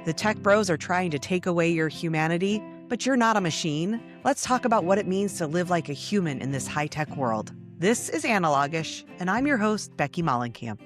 The tech bros are trying to take away your humanity, but you're not a machine. Let's talk about what it means to live like a human in this high-tech world. This is Analogish, and I'm your host, Becky Mollenkamp.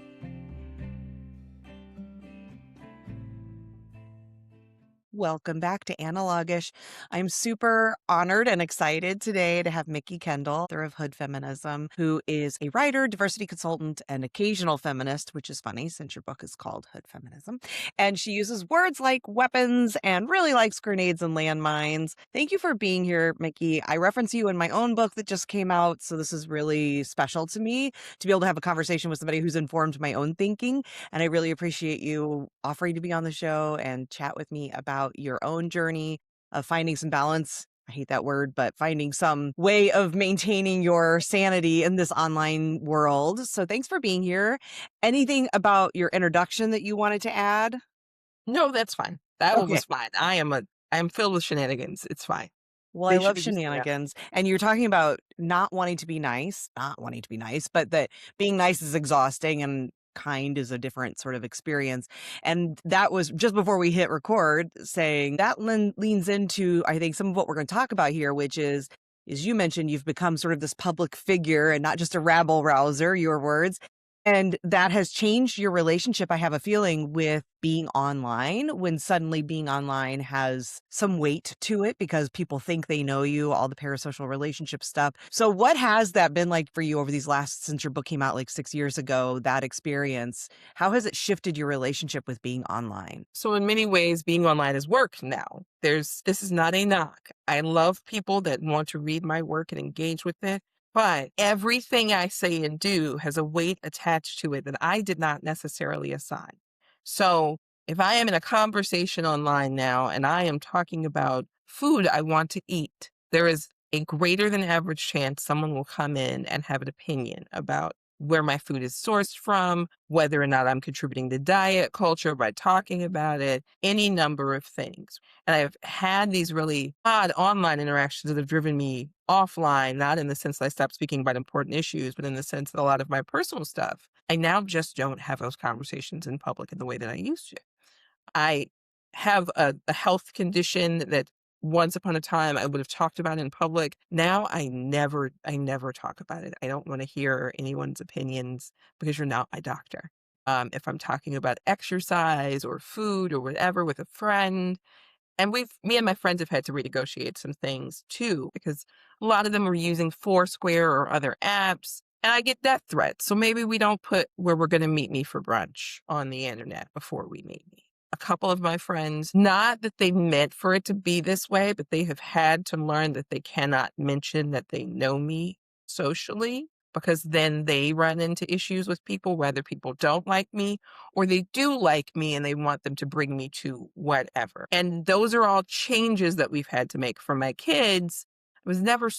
Welcome back to Analogish. I'm super honored and excited today to have Mikki Kendall, author of Hood Feminism, who is a writer, diversity consultant, and occasional feminist, which is funny since your book is called Hood Feminism. And she uses words like weapons and really likes grenades and landmines. Thank you for being here, Mikki. I reference you in my own book that just came out, so this is really special to me to be able to have a conversation with somebody who's informed my own thinking. And I really appreciate you offering to be on the show and chat with me about your own journey of finding some balance. I hate that word, but finding some way of maintaining your sanity in this online world. So thanks for being here. Anything about your introduction that you wanted to add? No, that's fine. That one Okay. was fine. I am filled with shenanigans. It's fine. Well, I They should love be just shenanigans. And you're talking about not wanting to be nice, but that being nice is exhausting and kind is a different sort of experience. And that was just before we hit record, saying that leans into, I think, some of what we're going to talk about here, which is, as you mentioned, you've become sort of this public figure and not just a rabble rouser, your words. And that has changed your relationship, I have a feeling, with being online, when suddenly being online has some weight to it because people think they know you, all the parasocial relationship stuff. So what has that been like for you over these since your book came out like 6 years ago, that experience? How has it shifted your relationship with being online? So in many ways, being online is work now. This is not a knock. I love people that want to read my work and engage with it. But everything I say and do has a weight attached to it that I did not necessarily assign. So if I am in a conversation online now and I am talking about food I want to eat, there is a greater than average chance someone will come in and have an opinion about where my food is sourced from, whether or not I'm contributing to diet culture by talking about it, any number of things. And I've had these really odd online interactions that have driven me offline, not in the sense that I stopped speaking about important issues, but in the sense that a lot of my personal stuff, I now just don't have those conversations in public in the way that I used to. I have a health condition that once upon a time I would have talked about in public. Now I never talk about it. I don't want to hear anyone's opinions because you're not my doctor. If I'm talking about exercise or food or whatever with a friend, and me and my friends have had to renegotiate some things too, because a lot of them are using Foursquare or other apps. And I get death threats. So maybe we don't put where we're going to meet me for brunch on the internet before we meet me. A couple of my friends, not that they meant for it to be this way, but they have had to learn that they cannot mention that they know me socially, because then they run into issues with people, whether people don't like me or they do like me and they want them to bring me to whatever. And those are all changes that we've had to make for my kids. I was never a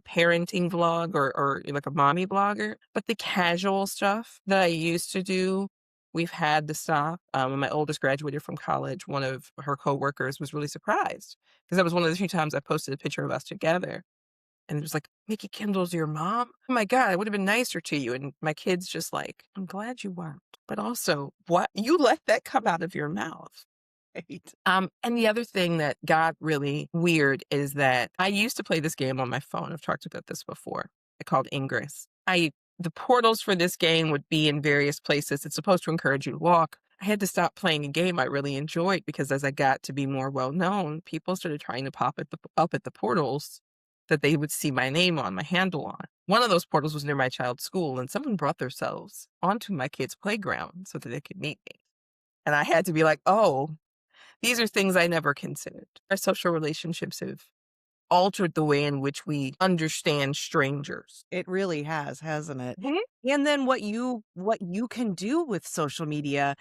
parenting vlog or like a mommy blogger, but the casual stuff that I used to do, we've had to stop. When my oldest graduated from college, one of her coworkers was really surprised because that was one of the few times I posted a picture of us together. And it was like, Mikki Kendall's your mom? Oh my God, I would have been nicer to you. And my kid's just like, I'm glad you weren't. But also, what? You let that come out of your mouth. Right. And the other thing that got really weird is that I used to play this game on my phone. I've talked about this before. I called Ingress. The portals for this game would be in various places. It's supposed to encourage you to walk. I had to stop playing a game I really enjoyed because as I got to be more well-known, people started trying to pop up at the portals that they would see my name on, my handle on. One of those portals was near my child's school, and someone brought themselves onto my kid's playground so that they could meet me. And I had to be like, oh, these are things I never considered. Our social relationships have altered the way in which we understand strangers. It really has, hasn't it? Mhm. And then what you can do with social media.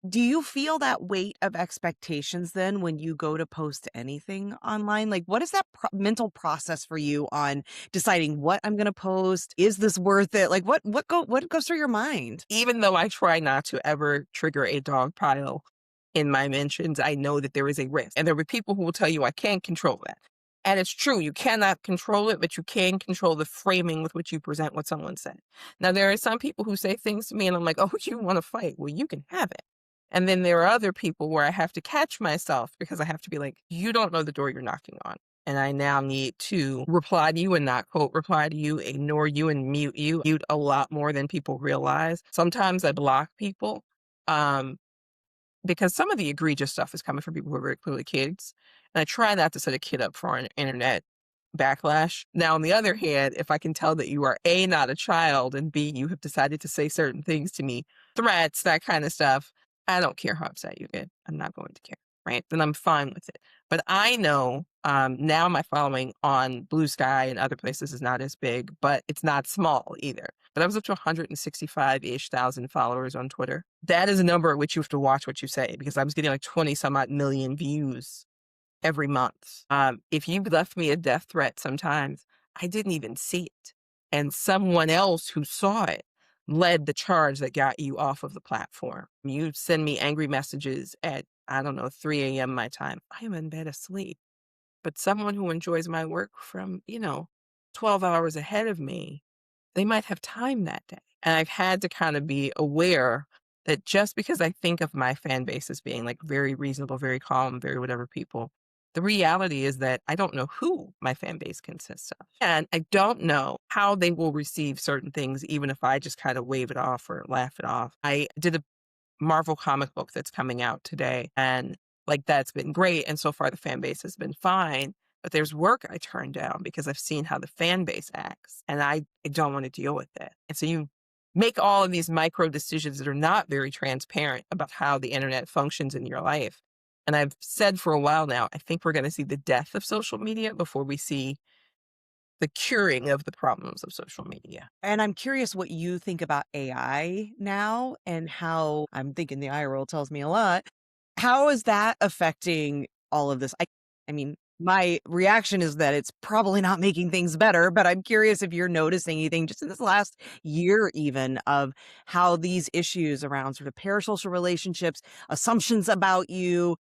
Do you feel that weight of expectations then when you go to post anything online? Like, what is that mental process for you on deciding what I'm going to post? Is this worth it? Like, what goes through your mind? Even though I try not to ever trigger a dog pile in my mentions, I know that there is a risk. And there are people who will tell you I can't control that. And it's true, you cannot control it, but you can control the framing with which you present what someone said. Now, there are some people who say things to me and I'm like, oh, you want to fight? Well, you can have it. And then there are other people where I have to catch myself because I have to be like, you don't know the door you're knocking on. And I now need to reply to you and not quote reply to you, ignore you and mute a lot more than people realize. Sometimes I block people. Um, because some of the egregious stuff is coming from people who are very clearly kids. And I try not to set a kid up for an internet backlash. Now, on the other hand, if I can tell that you are A, not a child, and B, you have decided to say certain things to me, threats, that kind of stuff, I don't care how upset you get. I'm not going to care, right? Then I'm fine with it. But I know now my following on Blue Sky and other places is not as big, but it's not small either. But I was up to 165-ish thousand followers on Twitter. That is a number at which you have to watch what you say, because I was getting like 20 some odd million views every month. If you left me a death threat sometimes, I didn't even see it. And someone else who saw it led the charge that got you off of the platform. You send me angry messages at, I don't know, 3 a.m. my time. I am in bed asleep. But someone who enjoys my work from, 12 hours ahead of me, they might have time that day. And I've had to kind of be aware that just because I think of my fan base as being like very reasonable, very calm, very whatever people, the reality is that I don't know who my fan base consists of. And I don't know how they will receive certain things, even if I just kind of wave it off or laugh it off. I did a Marvel comic book that's coming out today, and like that's been great. And so far the fan base has been fine. But there's work I turned down because I've seen how the fan base acts, and I don't want to deal with it. And so you make all of these micro decisions that are not very transparent about how the internet functions in your life. And I've said for a while now, I think we're going to see the death of social media before we see the curing of the problems of social media. And I'm curious what you think about AI now and how I'm thinking the eye roll tells me a lot. How is that affecting all of this? I mean, my reaction is that it's probably not making things better, but I'm curious if you're noticing anything just in this last year, even of how these issues around sort of parasocial relationships, assumptions about you,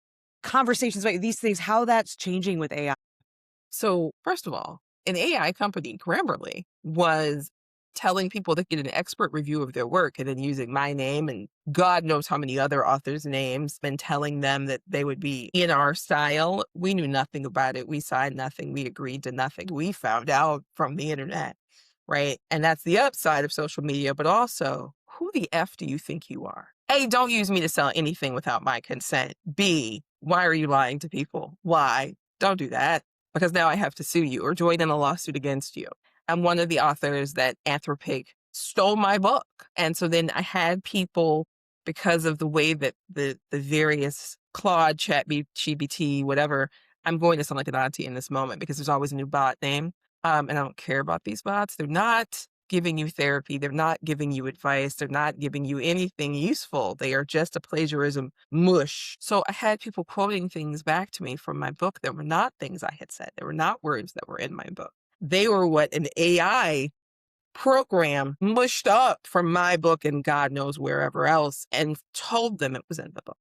conversations about you, these things, how that's changing with AI. So, first of all, an AI company, Grammarly, was telling people to get an expert review of their work and then using my name and God knows how many other authors' names and telling them that they would be in our style. We knew nothing about it. We signed nothing. We agreed to nothing. We found out from the internet, right? And that's the upside of social media, but also, who the F do you think you are? A, don't use me to sell anything without my consent. B, why are you lying to people? Why? Don't do that, because now I have to sue you or join in a lawsuit against you. I'm one of the authors that Anthropic stole my book. And so then I had people, because of the way that the various Claude, ChatGPT, whatever, I'm going to sound like an auntie in this moment because there's always a new bot name. And I don't care about these bots. They're not giving you therapy. They're not giving you advice. They're not giving you anything useful. They are just a plagiarism mush. So I had people quoting things back to me from my book that were not things I had said. They were not words that were in my book. They were what an AI program mushed up from my book and God knows wherever else and told them it was in the book.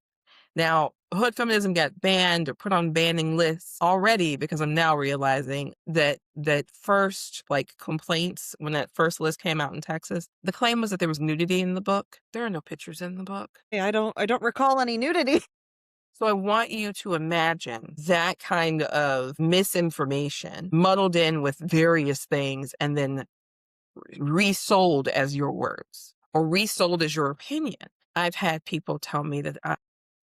Now, hood feminism got banned or put on banning lists already because I'm now realizing that first complaints when that first list came out in Texas, the claim was that there was nudity in the book. There are no pictures in the book. Yeah, I don't recall any nudity. So I want you to imagine that kind of misinformation muddled in with various things and then resold as your words or resold as your opinion. I've had people tell me that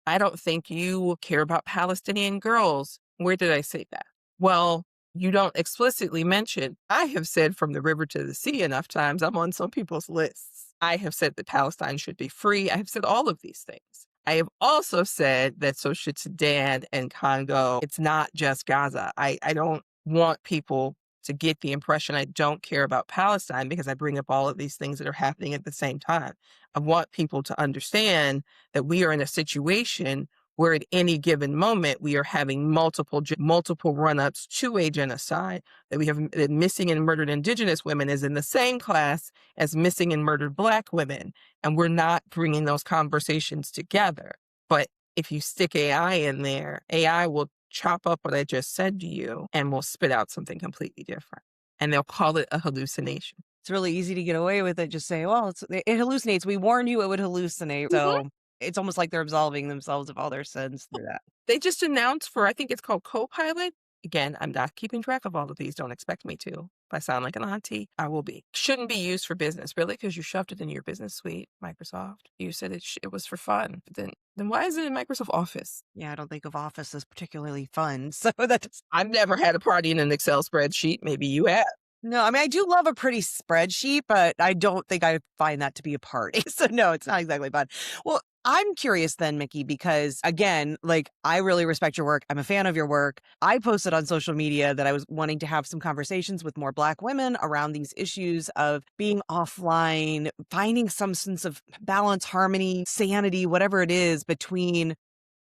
I don't think you care about Palestinian girls. Where did I say that? Well, you don't explicitly mention, I have said from the river to the sea enough times, I'm on some people's lists. I have said that Palestine should be free. I have said all of these things. I have also said that so should Sudan and Congo. It's not just Gaza. I don't want people to get the impression I don't care about Palestine because I bring up all of these things that are happening at the same time. I want people to understand that we are in a situation where at any given moment we are having multiple run-ups to a genocide, that we have that missing and murdered Indigenous women is in the same class as missing and murdered Black women, and we're not bringing those conversations together. But if you stick AI in there, AI will chop up what I just said to you and will spit out something completely different. And they'll call it a hallucination. It's really easy to get away with it. Just say, well, it hallucinates. We warned you it would hallucinate. Mhm. So it's almost like they're absolving themselves of all their sins through that. They just announced for, I think it's called Copilot. Again, I'm not keeping track of all of these. Don't expect me to. If I sound like an auntie, I will be. Shouldn't be used for business, really, because you shoved it in your business suite, Microsoft. You said it was for fun. But then why is it in Microsoft Office? Yeah, I don't think of Office as particularly fun. So that's I've never had a party in an Excel spreadsheet. Maybe you have. no, I mean, I do love a pretty spreadsheet, but I don't think I find that to be a party. So no, it's not exactly fun. Well, I'm curious then, Mikki, because again, like I really respect your work. I'm a fan of your work. I posted on social media that I was wanting to have some conversations with more Black women around these issues of being offline, finding some sense of balance, harmony, sanity, whatever it is between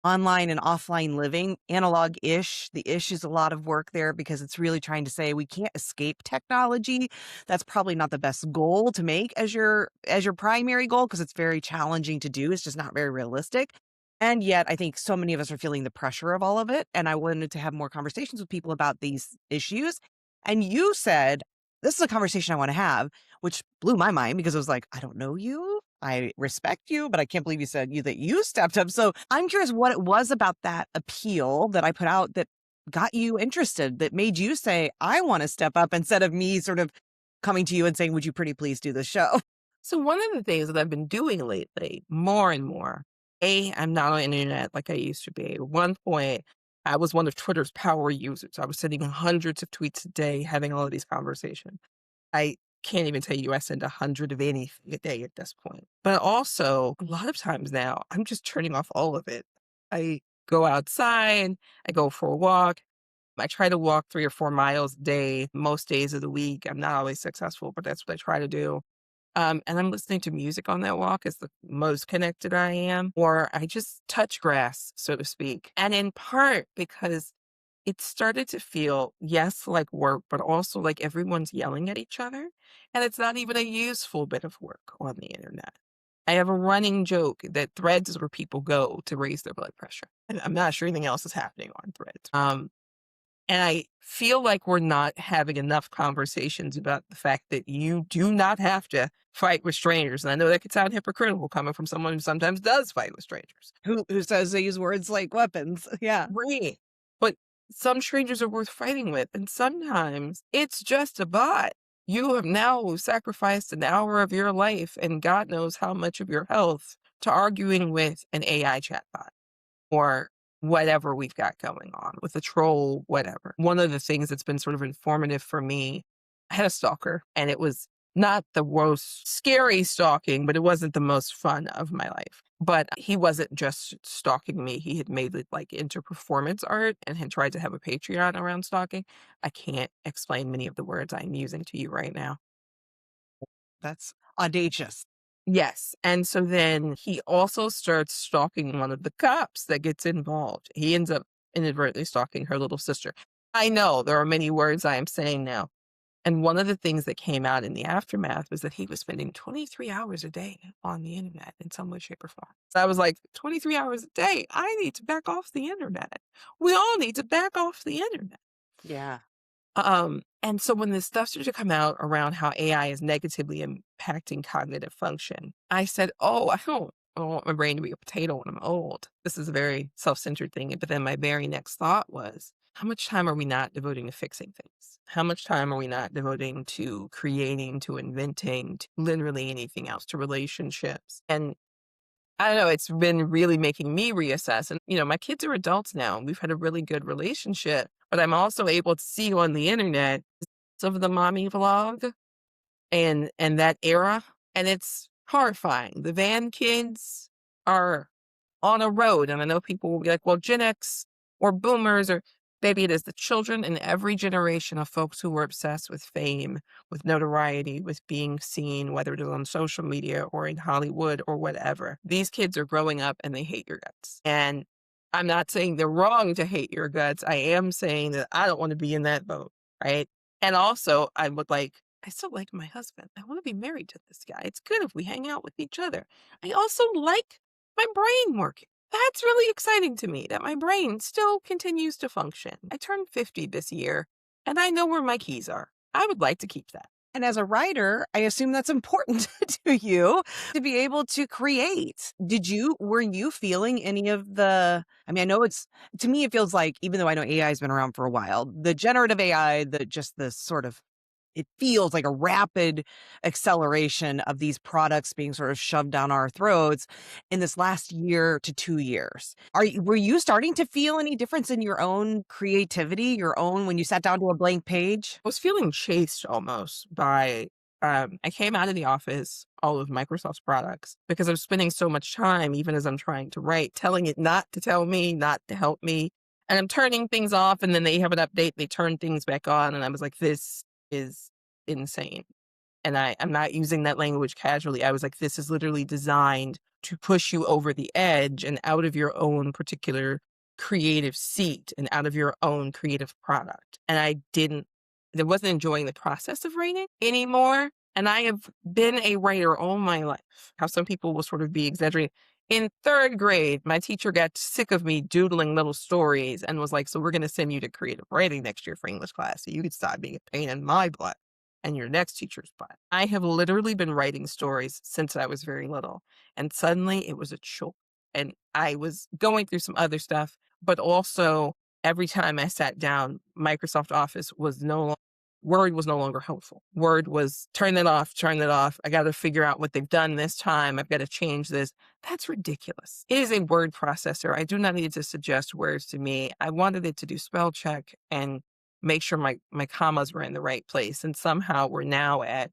online and offline living, analog-ish. The ish is a lot of work there because it's really trying to say we can't escape technology. That's probably not the best goal to make as your primary goal because it's very challenging to do. It's just not very realistic. And yet, I think so many of us are feeling the pressure of all of it. And I wanted to have more conversations with people about these issues. And you said, this is a conversation I want to have, which blew my mind because it was like, I don't know you. I respect you, but I can't believe you said that you stepped up. So I'm curious what it was about that appeal that I put out that got you interested, that made you say, I want to step up instead of me sort of coming to you and saying, would you pretty please do the show? So one of the things that I've been doing lately, more and more, I'm not on the internet like I used to be. At one point, I was one of Twitter's power users. I was sending hundreds of tweets a day, having all of these conversations. I can't even tell you I send 100 of anything a day at this point. But also, a lot of times now, I'm just turning off all of it. I go outside, I go for a walk. I try to walk 3 or 4 miles a day, most days of the week. I'm not always successful, but that's what I try to do. And I'm listening to music on that walk is the most connected I am, or I just touch grass, so to speak. And in part because it started to feel, yes, like work, but also like everyone's yelling at each other. And it's not even a useful bit of work on the internet. I have a running joke that Threads is where people go to raise their blood pressure. And I'm not sure anything else is happening on Threads. And I feel like we're not having enough conversations about the fact that you do not have to fight with strangers. And I know that could sound hypocritical coming from someone who sometimes does fight with strangers. Who says they use words like weapons? Yeah. Right. But some strangers are worth fighting with. And sometimes it's just a bot. You have now sacrificed an hour of your life and God knows how much of your health to arguing with an AI chatbot or whatever we've got going on with a troll, whatever. One of the things that's been sort of informative for me, I had a stalker and it was not the most scary stalking, but it wasn't the most fun of my life. But he wasn't just stalking me. He had made it like into performance art and had tried to have a Patreon around stalking. I can't explain many of the words I'm using to you right now. That's audacious. Yes. And so then he also starts stalking one of the cops that gets involved. He ends up inadvertently stalking her little sister. I know there are many words I am saying now. And one of the things that came out in the aftermath was that he was spending 23 hours a day on the internet in some way, shape, or form. So I was like, 23 hours a day, I need to back off the internet. We all need to back off the internet. Yeah. And so when this stuff started to come out around how AI is negatively impacting cognitive function, I said, oh, I don't want my brain to be a potato when I'm old. This is a very self-centered thing. But then my very next thought was, how much time are we not devoting to fixing things? How much time are we not devoting to creating, to inventing, to literally anything else, to relationships? And I don't know, it's been really making me reassess. And, my kids are adults now. We've had a really good relationship, but I'm also able to see on the internet some of the mommy vlog and that era. And it's horrifying. The van kids are on a road. And I know people will be like, well, Gen X or boomers or maybe it is the children in every generation of folks who were obsessed with fame, with notoriety, with being seen, whether it is on social media or in Hollywood or whatever. These kids are growing up and they hate your guts. And I'm not saying they're wrong to hate your guts. I am saying that I don't want to be in that boat, right? And also, I still like my husband. I want to be married to this guy. It's good if we hang out with each other. I also like my brain working. That's really exciting to me that my brain still continues to function. I turned 50 this year and I know where my keys are. I would like to keep that. And as a writer, I assume that's important to you to be able to create. Were you feeling any of I mean, I know to me, it feels like, even though I know AI has been around for a while, the generative AI, just the sort of, it feels like a rapid acceleration of these products being sort of shoved down our throats in this last year to 2 years. Were you starting to feel any difference in your own creativity, when you sat down to a blank page? I was feeling chased almost by, I came out of the office, all of Microsoft's products, because I'm spending so much time, even as I'm trying to write, telling it not to tell me, not to help me. And I'm turning things off, and then they have an update, they turn things back on. And I was like, this is insane. And I'm not using that language casually. I was like, this is literally designed to push you over the edge and out of your own particular creative seat and out of your own creative product. And I wasn't enjoying the process of writing anymore. And I have been a writer all my life. How some people will sort of be exaggerating. In third grade, my teacher got sick of me doodling little stories and was like, so we're going to send you to creative writing next year for English class. So you could stop being a pain in my butt and your next teacher's butt. I have literally been writing stories since I was very little. And suddenly it was a chore. And I was going through some other stuff, but also every time I sat down, Microsoft Office Word was no longer helpful. Word was turn it off, turn it off. I got to figure out what they've done this time. I've got to change this. That's ridiculous. It is a word processor. I do not need it to suggest words to me. I wanted it to do spell check and make sure my commas were in the right place. And somehow we're now at,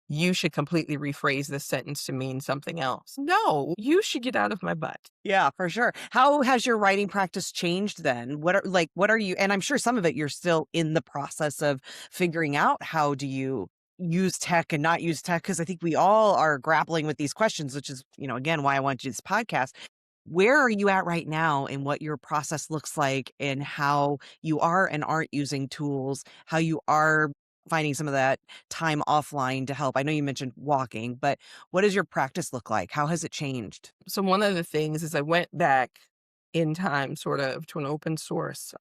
you should completely rephrase this sentence to mean something else. No, you should get out of my butt. Yeah, for sure. How has your writing practice changed then? What are you, and I'm sure some of it you're still in the process of figuring out, how do you use tech and not use tech? Because I think we all are grappling with these questions, which is, again, why I want you this podcast. Where are you at right now in what your process looks like, and how you are and aren't using tools, how you are finding some of that time offline to help? I know you mentioned walking, but what does your practice look like? How has it changed? So one of the things is I went back in time sort of to an open source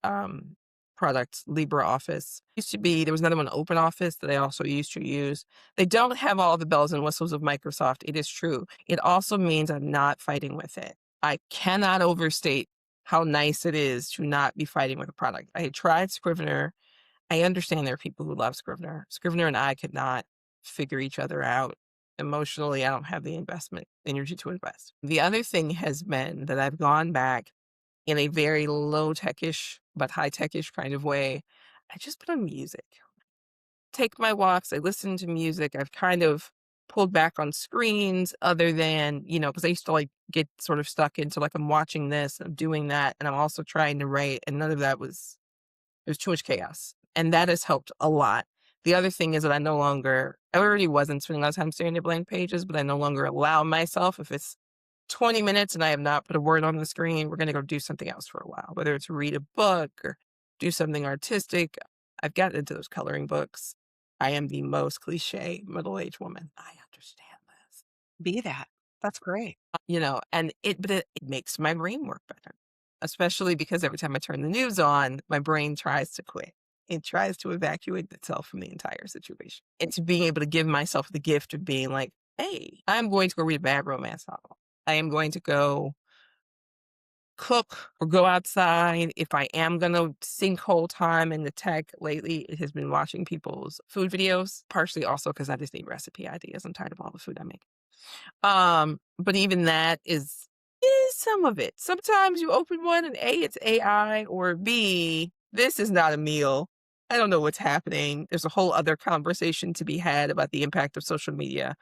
product, LibreOffice. There was another one, OpenOffice, that I also used to use. They don't have all the bells and whistles of Microsoft. It is true. It also means I'm not fighting with it. I cannot overstate how nice it is to not be fighting with a product. I had tried Scrivener. I understand there are people who love Scrivener. Scrivener and I could not figure each other out. Emotionally, I don't have the investment energy to invest. The other thing has been that I've gone back in a very low techish, but high techish kind of way. I just put on music. Take my walks, I listen to music. I've kind of pulled back on screens other than, because I used to like get sort of stuck into like, I'm watching this, I'm doing that, and I'm also trying to write. And none of that there's too much chaos. And that has helped a lot. The other thing is that I already wasn't spending a lot of time staring at blank pages, but I no longer allow myself, if it's 20 minutes and I have not put a word on the screen, we're going to go do something else for a while, whether it's read a book or do something artistic. I've gotten into those coloring books. I am the most cliche middle-aged woman. I understand this. Be that. That's great. But it makes my brain work better, especially because every time I turn the news on, my brain tries to quit. It tries to evacuate itself from the entire situation. And to being able to give myself the gift of being like, hey, I'm going to go read a bad romance novel. I am going to go cook or go outside. If I am going to sink whole time in the tech lately, it has been watching people's food videos, partially also because I just need recipe ideas. I'm tired of all the food I make. But even that is some of it. Sometimes you open one and A, it's AI, or B, this is not a meal. I don't know what's happening. There's a whole other conversation to be had about the impact of social media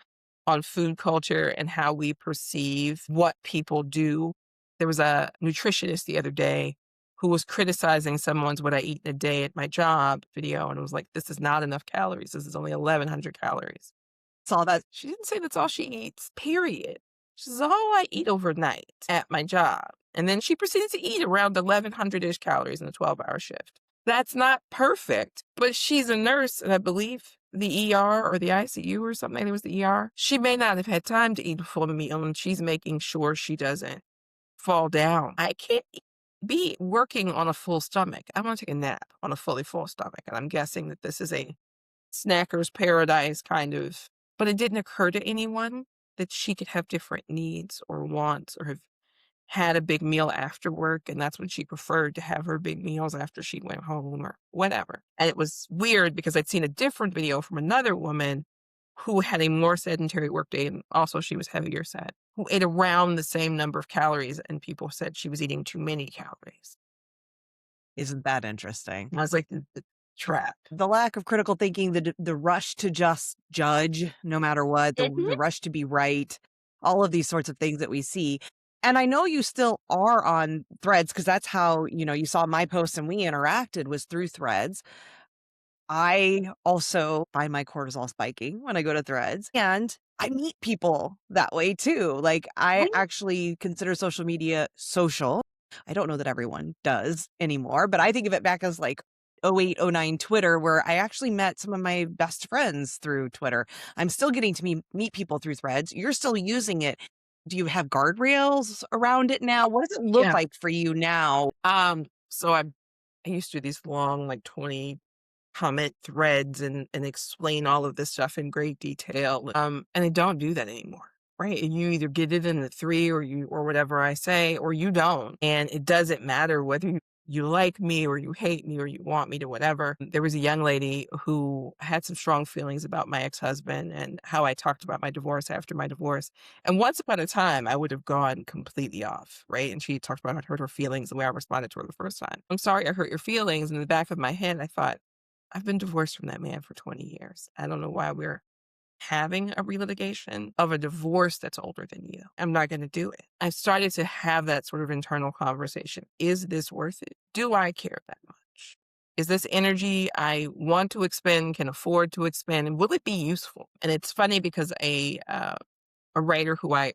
on food culture and how we perceive what people do. There was a nutritionist the other day who was criticizing someone's "What I Eat in a Day at My Job" video, and it was like, this is not enough calories. This is only 1,100 calories. Saw that. She didn't say that's all she eats, period. She says, all I eat overnight at my job. And then she proceeded to eat around 1,100-ish calories in a 12-hour shift. That's not perfect, but she's a nurse, and I believe the ER or the ICU or something, it was the ER. She may not have had time to eat a full meal, and she's making sure she doesn't fall down. I can't be working on a full stomach. I want to take a nap on a fully full stomach, and I'm guessing that this is a snacker's paradise kind of, but it didn't occur to anyone that she could have different needs or wants or have had a big meal after work, and that's when she preferred to have her big meals after she went home or whatever. And it was weird because I'd seen a different video from another woman who had a more sedentary workday, and also she was heavier set, who ate around the same number of calories, and people said she was eating too many calories. Isn't that interesting? And I was like, the trap. The lack of critical thinking, the rush to just judge no matter what, the Mhm. rush to be right, all of these sorts of things that we see. And I know you still are on Threads because that's how, you saw my post and we interacted was through Threads. I also find my cortisol spiking when I go to Threads, and I meet people that way too. Like, I Right? actually consider social media social. I don't know that everyone does anymore, but I think of it back as like 08, 09 Twitter, where I actually met some of my best friends through Twitter. I'm still getting to meet people through Threads. You're still using it. Do you have guardrails around it now? What does it look Yeah. like for you now? So I used to do these long, like 20 comment threads and explain all of this stuff in great detail. And I don't do that anymore. Right. And you either get it in the three or whatever I say, or you don't. And it doesn't matter whether you like me or you hate me or you want me to whatever. There was a young lady who had some strong feelings about my ex-husband and how I talked about my divorce after my divorce. And once upon a time, I would have gone completely off, right? And she talked about how it hurt her feelings the way I responded to her the first time. I'm sorry I hurt your feelings. In the back of my head, I thought, I've been divorced from that man for 20 years. I don't know why we're having a relitigation of a divorce that's older than you. I'm not going to do it. I started to have that sort of internal conversation. Is this worth it? Do I care that much? Is this energy I want to expend, can afford to expend, and will it be useful? And it's funny because a writer who I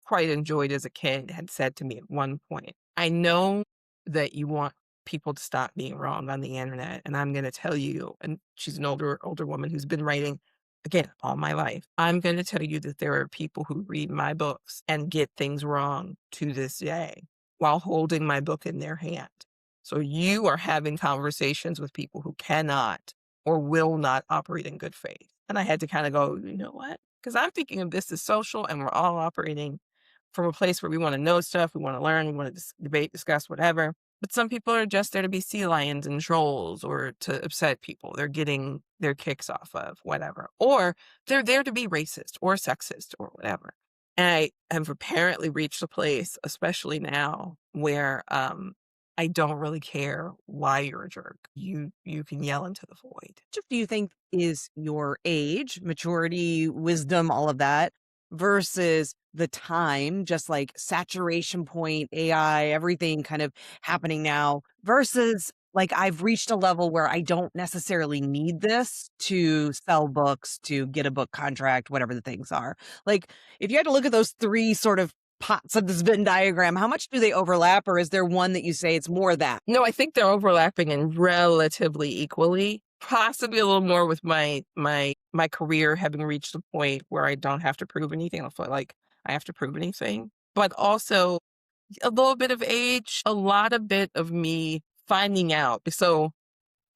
quite enjoyed as a kid had said to me at one point, I know that you want people to stop being wrong on the internet. And I'm going to tell you, and she's an older woman who's been writing again all my life. I'm going to tell you that there are people who read my books and get things wrong to this day while holding my book in their hand. So you are having conversations with people who cannot or will not operate in good faith. And I had to kind of go, you know what? Because I'm thinking of this as social and we're all operating from a place where we want to know stuff, we want to learn, we want to debate, discuss, whatever. But some people are just there to be sea lions and trolls or to upset people. They're getting their kicks off of whatever. Or they're there to be racist or sexist or whatever. And I have apparently reached a place, especially now, where I don't really care why you're a jerk. You can yell into the void. What do you think is your age, maturity, wisdom, all of that versus the time, just like saturation point, AI, everything kind of happening now versus like I've reached a level where I don't necessarily need this to sell books, to get a book contract, whatever the things are. Like if you had to look at those three sort of pots of this Venn diagram, how much do they overlap or is there one that you say it's more that? No, I think they're overlapping and relatively equally. Possibly a little more with my career having reached a point where I don't have to prove anything. I don't feel like I have to prove anything. But also a little bit of age, a lot of bit of me finding out. So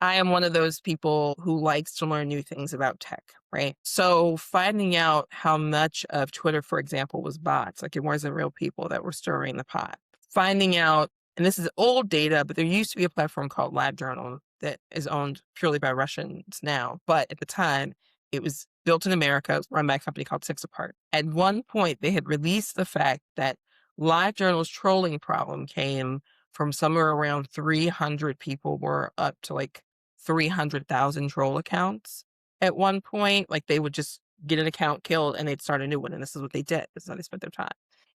I am one of those people who likes to learn new things about tech, right? So finding out how much of Twitter, for example, was bots, like it wasn't real people that were stirring the pot. Finding out, and this is old data, but there used to be a platform called LiveJournal that is owned purely by Russians now. But at the time, it was built in America, it was run by a company called Six Apart. At one point, they had released the fact that LiveJournal's trolling problem came from somewhere around 300 people were up to like 300,000 troll accounts at one point. Like they would just get an account killed and they'd start a new one. And this is what they did. This is how they spent their time.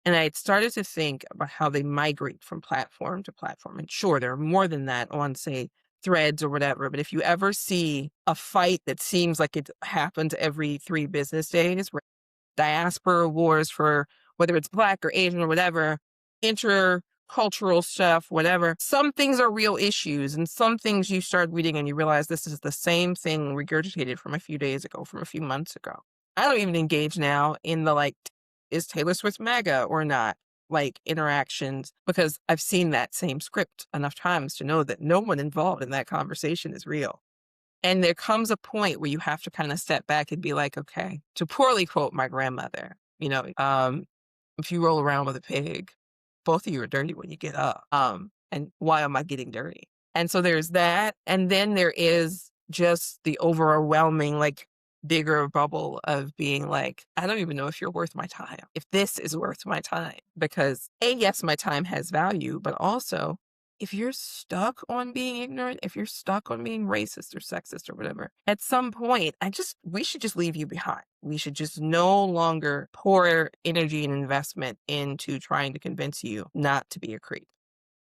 And I had started to think about how they migrate from platform to platform. And sure, there are more than that on, say, threads or whatever. But if you ever see a fight that seems like it happens every 3 business days, where diaspora wars for whether it's Black or Asian or whatever, intercultural stuff, whatever. Some things are real issues, and some things you start reading and you realize this is the same thing regurgitated from a few days ago, from a few months ago. I don't even engage now in the like, is Taylor Swift MAGA or not? Like interactions, because I've seen that same script enough times to know that no one involved in that conversation is real. And there comes a point where you have to kind of step back and be like, okay, to poorly quote my grandmother, if you roll around with a pig, both of you are dirty when you get up. And why am I getting dirty? And so there's that. And then there is just the overwhelming, like, bigger bubble of being like, I don't even know if you're worth my time, if this is worth my time. Because yes, my time has value, but also if you're stuck on being ignorant, if you're stuck on being racist or sexist or whatever, at some point, we should just leave you behind. We should just no longer pour energy and investment into trying to convince you not to be a creep.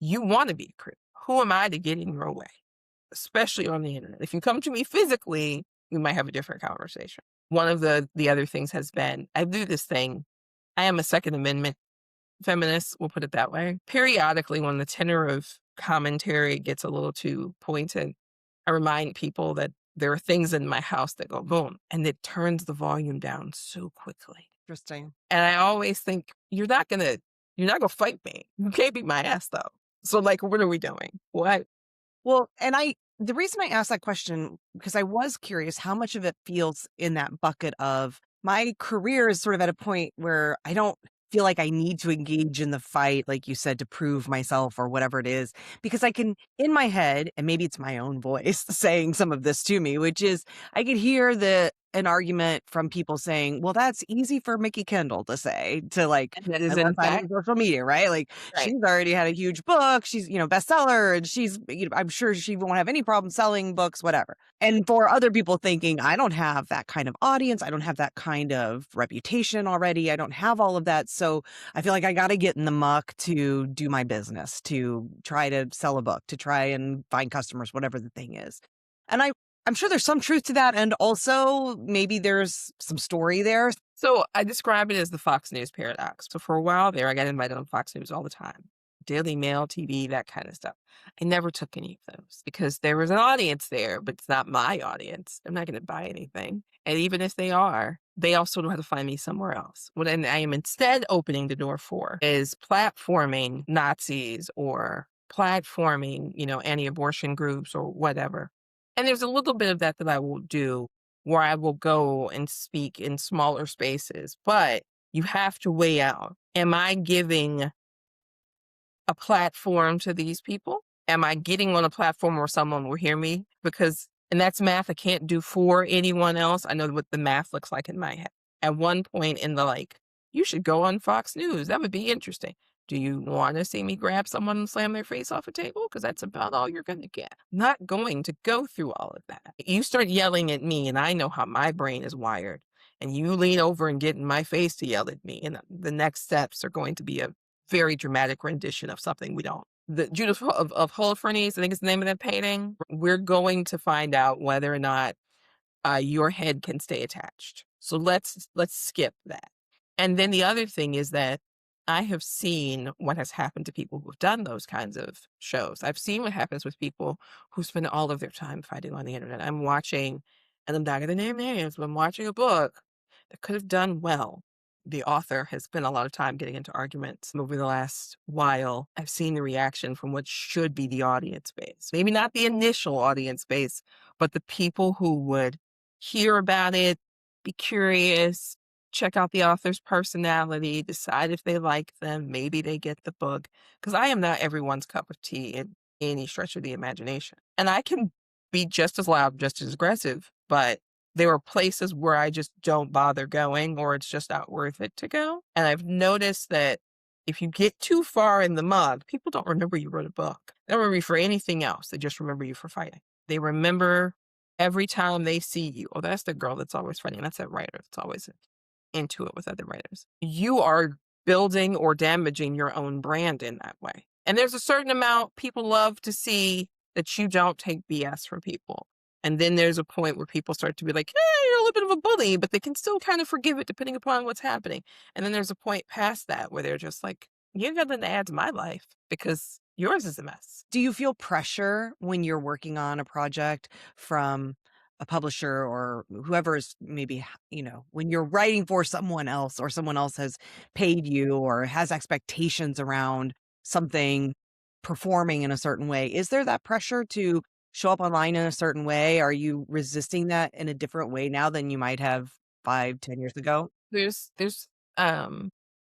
You want to be a creep. Who am I to get in your way? Especially on the internet. If you come to me physically, we might have a different conversation. One of the other things has been, I do this thing. I am a Second Amendment feminist, we'll put it that way. Periodically, when the tenor of commentary gets a little too pointed, I remind people that there are things in my house that go boom, and it turns the volume down so quickly. Interesting. And I always think, you're not gonna fight me. You can't beat my ass though. So, like, what are we doing? What? Well, the reason I asked that question, because I was curious how much of it feels in that bucket of my career is sort of at a point where I don't feel like I need to engage in the fight, like you said, to prove myself or whatever it is, because I can, in my head, and maybe it's my own voice saying some of this to me, which is I could hear an argument from people saying, well, that's easy for Mikki Kendall to say, to like, And that is unless in I'm fact in social media, right? Like right. she's already had a huge book. She's, bestseller, and she's, I'm sure she won't have any problem selling books, whatever. And for other people thinking, I don't have that kind of audience. I don't have that kind of reputation already. I don't have all of that. So I feel like I got to get in the muck to do my business, to try to sell a book, to try and find customers, whatever the thing is. And I'm sure there's some truth to that. And also maybe there's some story there. So I describe it as the Fox News paradox. So for a while there, I got invited on Fox News all the time. Daily Mail, TV, that kind of stuff. I never took any of those because there was an audience there, but it's not my audience. I'm not going to buy anything. And even if they are, they also know how to find me somewhere else. What I am instead opening the door for is platforming Nazis or platforming, anti-abortion groups or whatever. And there's a little bit of that I will do where I will go and speak in smaller spaces, but you have to weigh out, am I giving a platform to these people? Am I getting on a platform where someone will hear me? And that's math I can't do for anyone else. I know what the math looks like in my head. At one point in you should go on Fox News. That would be interesting. Do you want to see me grab someone and slam their face off a table? Because that's about all you're going to get. I'm not going to go through all of that. You start yelling at me, and I know how my brain is wired. And you lean over and get in my face to yell at me. And the next steps are going to be a very dramatic rendition of something we don't. The Judith of Holofernes, I think is the name of that painting. We're going to find out whether or not your head can stay attached. So let's skip that. And then the other thing is that I have seen what has happened to people who've done those kinds of shows. I've seen what happens with people who spend all of their time fighting on the internet. I'm watching, and I'm not going to name names, but I'm watching a book that could have done well. The author has spent a lot of time getting into arguments over the last while. I've seen the reaction from what should be the audience base. Maybe not the initial audience base, but the people who would hear about it, be curious, check out the author's personality, decide if they like them, maybe they get the book. Because I am not everyone's cup of tea in any stretch of the imagination. And I can be just as loud, just as aggressive, but there are places where I just don't bother going, or it's just not worth it to go. And I've noticed that if you get too far in the mud, people don't remember you wrote a book. They don't remember you for anything else. They just remember you for fighting. They remember every time they see you. Oh, that's the girl that's always fighting. That's that writer that's always into it with other writers. You are building or damaging your own brand in that way. And there's a certain amount people love to see that you don't take BS from people. And then there's a point where people start to be like, hey, you're a little bit of a bully, but they can still kind of forgive it depending upon what's happening. And then there's a point past that where they're just like, you got nothing to add to my life because yours is a mess. Do you feel pressure when you're working on a project from a publisher or whoever is maybe, when you're writing for someone else or someone else has paid you or has expectations around something performing in a certain way? Is there that pressure to show up online in a certain way? Are you resisting that in a different way now than you might have 5, 10 years ago? There's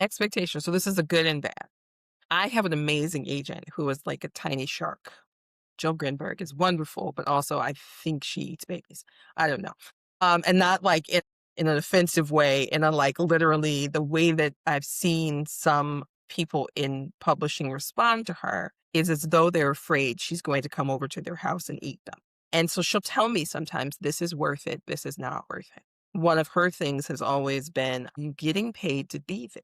expectations. So this is a good and bad. I have an amazing agent who is like a tiny shark. Jill Grinberg is wonderful, but also I think she eats babies. I don't know. And not like in an offensive way, in a like literally the way that I've seen some people in publishing respond to her is as though they're afraid she's going to come over to their house and eat them. And so she'll tell me sometimes, this is worth it, this is not worth it. One of her things has always been, you getting paid to be there.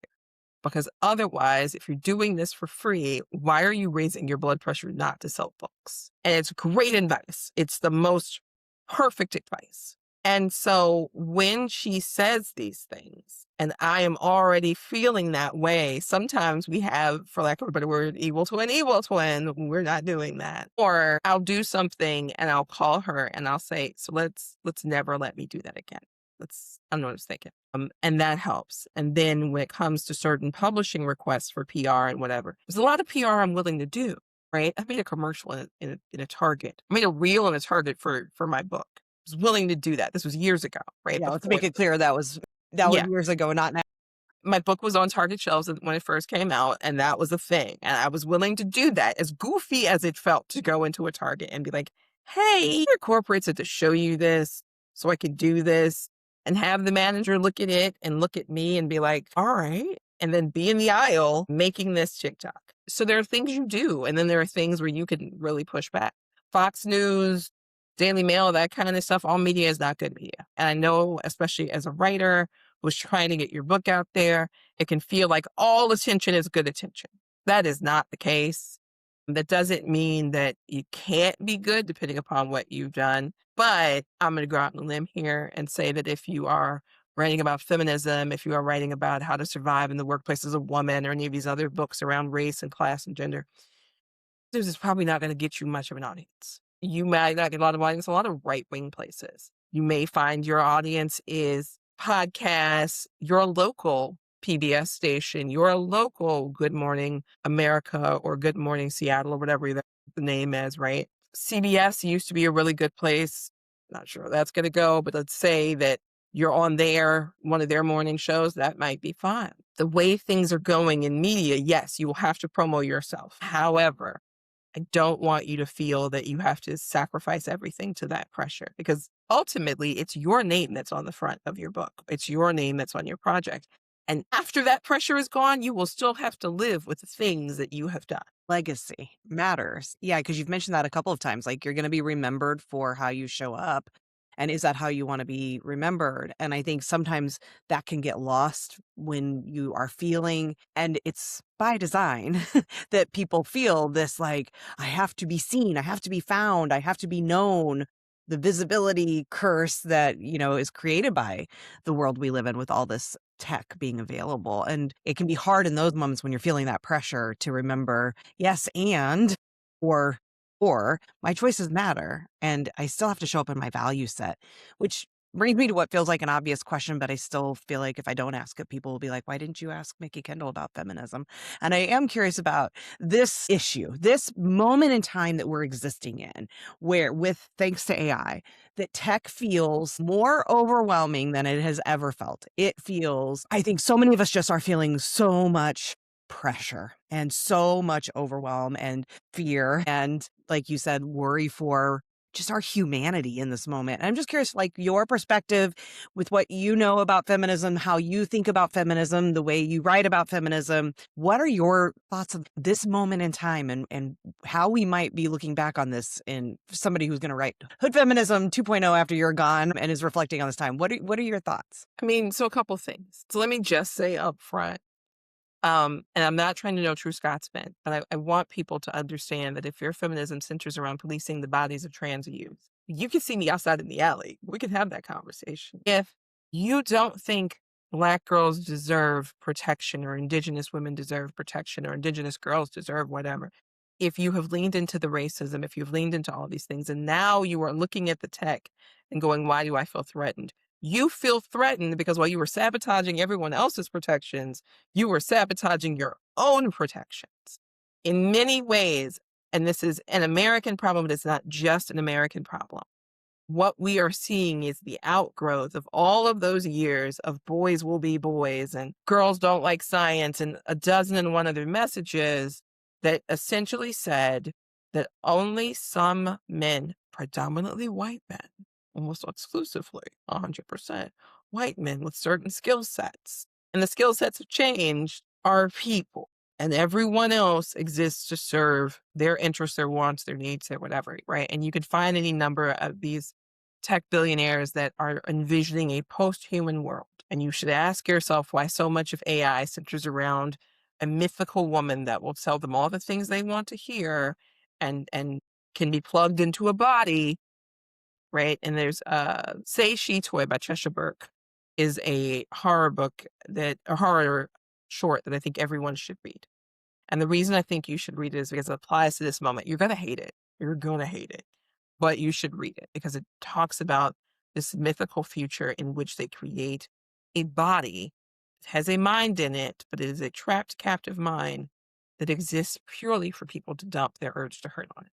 Because otherwise, if you're doing this for free, why are you raising your blood pressure not to sell books? And it's great advice. It's the most perfect advice. And so when she says these things, and I am already feeling that way, sometimes we have, for lack of a better word, evil twin. We're not doing that. Or I'll do something and I'll call her and I'll say, so let's never let me do that again. I don't know what I was thinking. And that helps. And then when it comes to certain publishing requests for PR and whatever, there's a lot of PR I'm willing to do, right? I made a commercial in a Target. I made a reel in a Target for my book. I was willing to do that. This was years ago, right? Yeah, let's Before, make it clear that was yeah, years ago, not now. my book was on Target shelves when it first came out, and that was a thing. And I was willing to do that, as goofy as it felt to go into a Target and be like, hey, your corporates had to show you this so I could do this, and have the manager look at it and look at me and be like, all right, and then be in the aisle making this TikTok. So there are things you do, and then there are things where you can really push back. Fox News, Daily Mail, that kind of stuff, all media is not good media. And I know, especially as a writer who's trying to get your book out there, it can feel like all attention is good attention. That is not the case. That doesn't mean that you can't be good depending upon what you've done. But I'm going to go out on a limb here and say that if you are writing about feminism, if you are writing about how to survive in the workplace as a woman, or any of these other books around race and class and gender, this is probably not going to get you much of an audience. You might not get a lot of audience, a lot of right-wing places. You may find your audience is podcasts, your local PBS station, your local Good Morning America or Good Morning Seattle or whatever the name is, right? CBS used to be a really good place. Not sure that's going to go, but let's say that you're on one of their morning shows, that might be fine. The way things are going in media, yes, you will have to promo yourself. However, I don't want you to feel that you have to sacrifice everything to that pressure, because ultimately it's your name that's on the front of your book. It's your name that's on your project. And after that pressure is gone, you will still have to live with the things that you have done. Legacy matters. Yeah, because you've mentioned that a couple of times. Like, you're going to be remembered for how you show up. And is that how you want to be remembered? And I think sometimes that can get lost when you are feeling, and it's by design that people feel this like, I have to be seen, I have to be found, I have to be known. The visibility curse that, is created by the world we live in with all this tech being available. And it can be hard in those moments when you're feeling that pressure to remember, yes, or my choices matter, and I still have to show up in my value set, which brings me to what feels like an obvious question, but I still feel like if I don't ask it, people will be like, why didn't you ask Mikki Kendall about feminism? And I am curious about this issue, this moment in time that we're existing in, where thanks to AI, that tech feels more overwhelming than it has ever felt. It feels, I think so many of us just are feeling so much pressure and so much overwhelm and fear and, like you said, worry for just our humanity in this moment. And I'm just curious, like, your perspective with what you know about feminism, how you think about feminism, the way you write about feminism. What are your thoughts of this moment in time, and how we might be looking back on this in somebody who's going to write Hood Feminism 2.0 after you're gone and is reflecting on this time? What are your thoughts? I mean, so a couple things. So let me just say up front, and I'm not trying to know true Scotsman, but I want people to understand that if your feminism centers around policing the bodies of trans youth, you can see me outside in the alley. We can have that conversation. If you don't think Black girls deserve protection, or Indigenous women deserve protection, or Indigenous girls deserve whatever, if you have leaned into the racism, if you've leaned into all these things, and now you are looking at the tech and going, why do I feel threatened? You feel threatened because while you were sabotaging everyone else's protections, you were sabotaging your own protections. In many ways, And this is an American problem, but it's not just an American problem. What we are seeing is the outgrowth of all of those years of boys will be boys and girls don't like science and a dozen and one other messages that essentially said that only some men, predominantly white men, almost exclusively 100% white men with certain skill sets, and the skill sets have changed, are people. And everyone else exists to serve their interests, their wants, their needs, their whatever, right? And you could find any number of these tech billionaires that are envisioning a post-human world. And you should ask yourself why so much of AI centers around a mythical woman that will tell them all the things they want to hear and can be plugged into a body, right? And there's Say She Toy by Trisha Burke is a horror book a horror short that I think everyone should read. And the reason I think you should read it is because it applies to this moment. You're going to hate it. You're going to hate it. But you should read it because it talks about this mythical future in which they create a body that has a mind in it, but it is a trapped, captive mind that exists purely for people to dump their urge to hurt on it.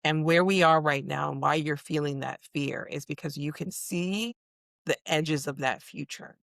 And where we are right now and why you're feeling that fear is because you can see the edges of that future.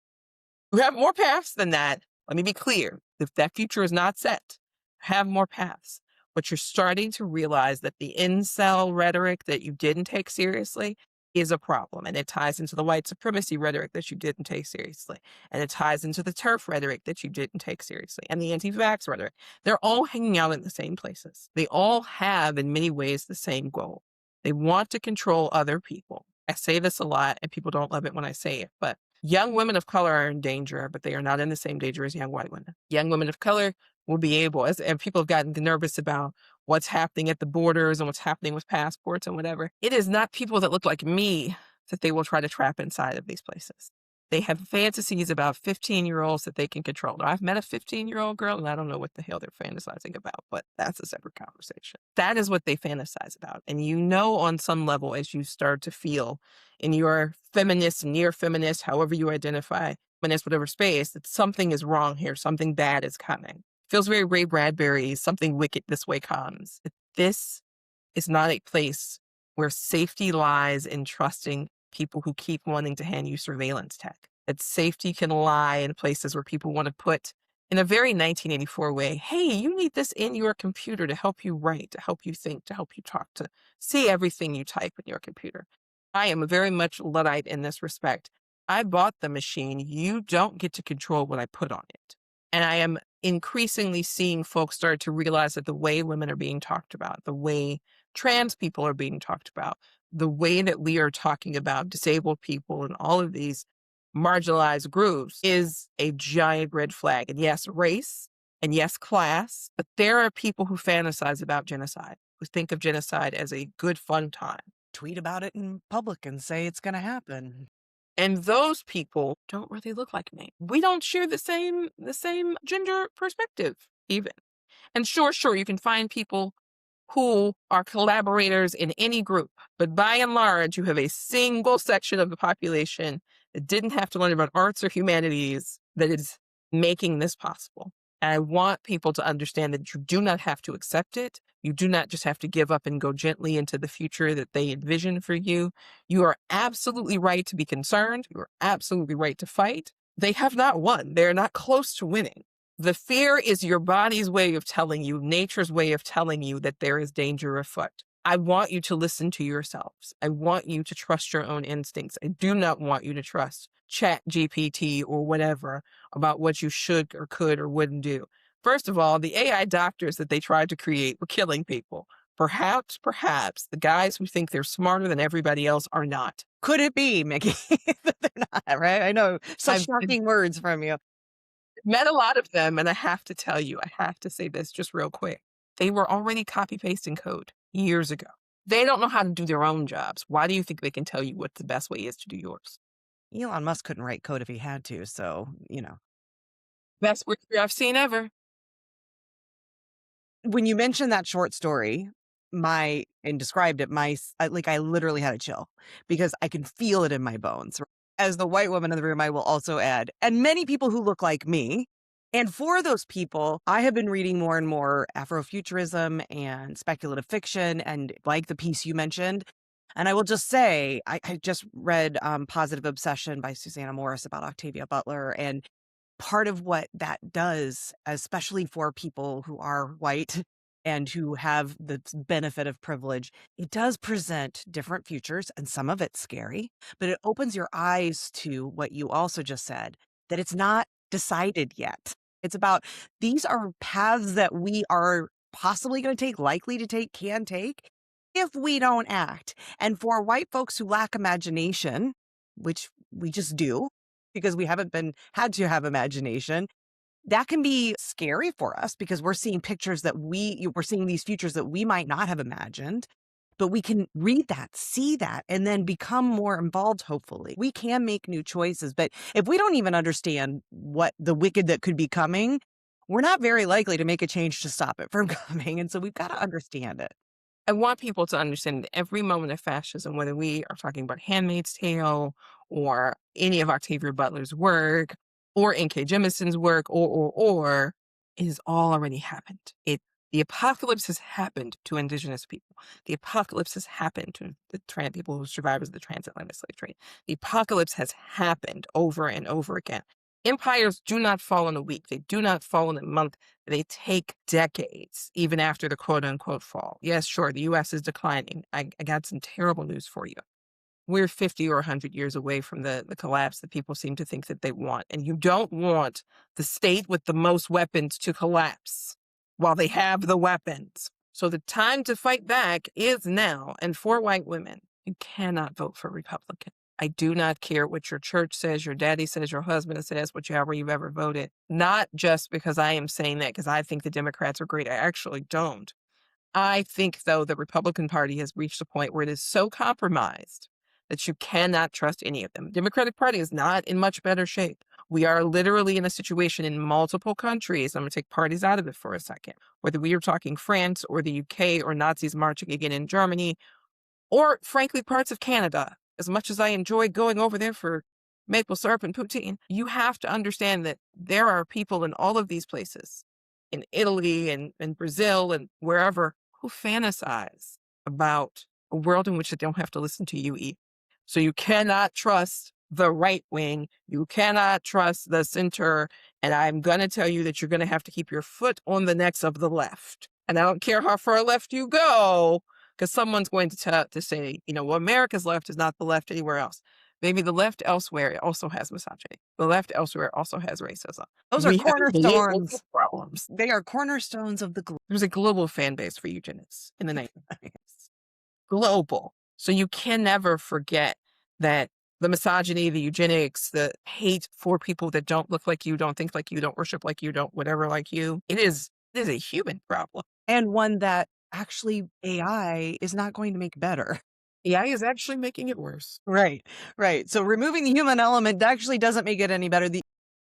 You have more paths than that. Let me be clear. If that future is not set, have more paths. But you're starting to realize that the incel rhetoric that you didn't take seriously is a problem. And it ties into the white supremacy rhetoric that you didn't take seriously. And it ties into the turf rhetoric that you didn't take seriously. And the anti-vax rhetoric. They're all hanging out in the same places. They all have, in many ways, the same goal. They want to control other people. I say this a lot, and people don't love it when I say it, but young women of color are in danger, but they are not in the same danger as young white women. Young women of color will be able, and people have gotten nervous about what's happening at the borders and what's happening with passports and whatever. It is not people that look like me that they will try to trap inside of these places. They have fantasies about 15-year-olds that they can control. Now, I've met a 15-year-old girl, and I don't know what the hell they're fantasizing about, but that's a separate conversation. That is what they fantasize about. And you know, on some level, as you start to feel in your feminist, near feminist, however you identify, feminist, whatever space, that something is wrong here, something bad is coming. Feels very Ray Bradbury, something wicked this way comes. This is not a place where safety lies in trusting people who keep wanting to hand you surveillance tech. That safety can lie in places where people want to put, in a very 1984 way, hey, you need this in your computer to help you write, to help you think, to help you talk, to see everything you type in your computer. I am very much Luddite in this respect. I bought the machine. You don't get to control what I put on it. And I am increasingly seeing folks start to realize that the way women are being talked about, the way trans people are being talked about, the way that we are talking about disabled people and all of these marginalized groups is a giant red flag. And yes, race, and yes, class, but there are people who fantasize about genocide, who think of genocide as a good, fun time. Tweet about it in public and say it's going to happen. And those people don't really look like me. We don't share the same gender perspective even. And sure, you can find people who are collaborators in any group, but by and large, you have a single section of the population that didn't have to learn about arts or humanities that is making this possible. And I want people to understand that you do not have to accept it. You do not just have to give up and go gently into the future that they envision for you. You are absolutely right to be concerned. You are absolutely right to fight. They have not won. They're not close to winning. The fear is your body's way of telling you, nature's way of telling you that there is danger afoot. I want you to listen to yourselves. I want you to trust your own instincts. I do not want you to trust Chat GPT or whatever about what you should or could or wouldn't do. First of all, the AI doctors that they tried to create were killing people. Perhaps the guys who think they're smarter than everybody else are not. Could it be, Mikki, that they're not, right? I know, such I've shocking words from you. met a lot of them, and I have to tell you, I have to say this just real quick. They were already copy-pasting code years ago. They don't know how to do their own jobs. Why do you think they can tell you what the best way is to do yours? Elon Musk couldn't write code if he had to, so, Best whisper I've seen ever. When you mentioned that short story, and described it, I literally had a chill because I can feel it in my bones. As the white woman in the room, I will also add, and many people who look like me And for those people, I have been reading more and more Afrofuturism and speculative fiction, and like the piece you mentioned. And I will just say, I just read Positive Obsession by Susanna Morris about Octavia Butler. And part of what that does, especially for people who are white and who have the benefit of privilege, it does present different futures, and some of it's scary, but it opens your eyes to what you also just said, that it's not decided yet. It's about these are paths that we are possibly going to take, likely to take, can take if we don't act. And for white folks who lack imagination, which we just do because we haven't been had to have imagination, that can be scary for us because we're seeing pictures that we're seeing these futures that we might not have imagined. But we can read that, see that, and then become more involved, hopefully. We can make new choices. But if we don't even understand what the wicked that could be coming, we're not very likely to make a change to stop it from coming. And so we've got to understand it. I want people to understand that every moment of fascism, whether we are talking about Handmaid's Tale or any of Octavia Butler's work or N.K. Jemisin's work or, it has all already happened. The apocalypse has happened to indigenous people. The apocalypse has happened to the people who survivors of the transatlantic slave trade. The apocalypse has happened over and over again. Empires do not fall in a week. They do not fall in a month. They take decades, even after the quote unquote fall. Yes, sure, the US is declining. I got some terrible news for you. We're 50 or 100 years away from the collapse that people seem to think that they want. And you don't want the state with the most weapons to collapse while they have the weapons. So the time to fight back is now. And for white women, you cannot vote for Republican. I do not care what your church says, your daddy says, your husband says, whichever you've ever voted. Not just because I am saying that because I think the Democrats are great. I actually don't. I think, though, the Republican Party has reached a point where it is so compromised that you cannot trust any of them. The Democratic Party is not in much better shape. We are literally in a situation in multiple countries. I'm going to take parties out of it for a second. Whether we are talking France or the UK or Nazis marching again in Germany, or frankly, parts of Canada. As much as I enjoy going over there for maple syrup and poutine, you have to understand that there are people in all of these places, in Italy and Brazil and wherever, who fantasize about a world in which they don't have to listen to you eat. So you cannot trust the right wing. You cannot trust the center. And I'm going to tell you that you're going to have to keep your foot on the necks of the left. And I don't care how far left you go, because someone's going to say, well, America's left is not the left anywhere else. Maybe the left elsewhere also has misogyny. The left elsewhere also has racism. Those are We have global cornerstones. problems. They are cornerstones of the globe. There's a global fan base for eugenics in the 1990s. Global. So you can never forget that the misogyny, the eugenics, the hate for people that don't look like you, don't think like you, don't worship like you, don't whatever like you, it is a human problem. And one that actually AI is not going to make better. AI is actually making it worse. Right. So removing the human element actually doesn't make it any better.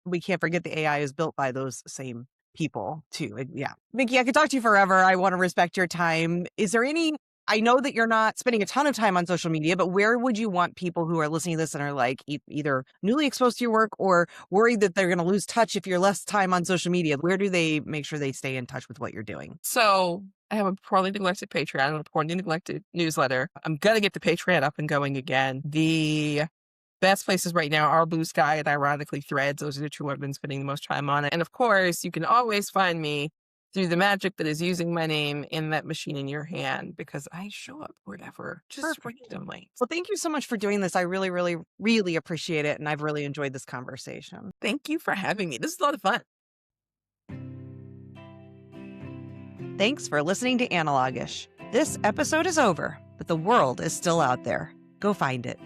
We can't forget the AI is built by those same people too. Yeah. Mikki, I could talk to you forever. I want to respect your time. Is there I know that you're not spending a ton of time on social media, but where would you want people who are listening to this and are like either newly exposed to your work or worried that they're going to lose touch if you're less time on social media? Where do they make sure they stay in touch with what you're doing? So I have a poorly neglected Patreon and a poorly neglected newsletter. I'm going to get the Patreon up and going again. The best places right now are Blue Sky and ironically Threads. Those are the two I've been spending the most time on. And of course, you can always find me through the magic that is using my name in that machine in your hand, because I show up wherever, just randomly. Well, thank you so much for doing this. I really, really, really appreciate it. And I've really enjoyed this conversation. Thank you for having me. This is a lot of fun. Thanks for listening to Analogish. This episode is over, but the world is still out there. Go find it.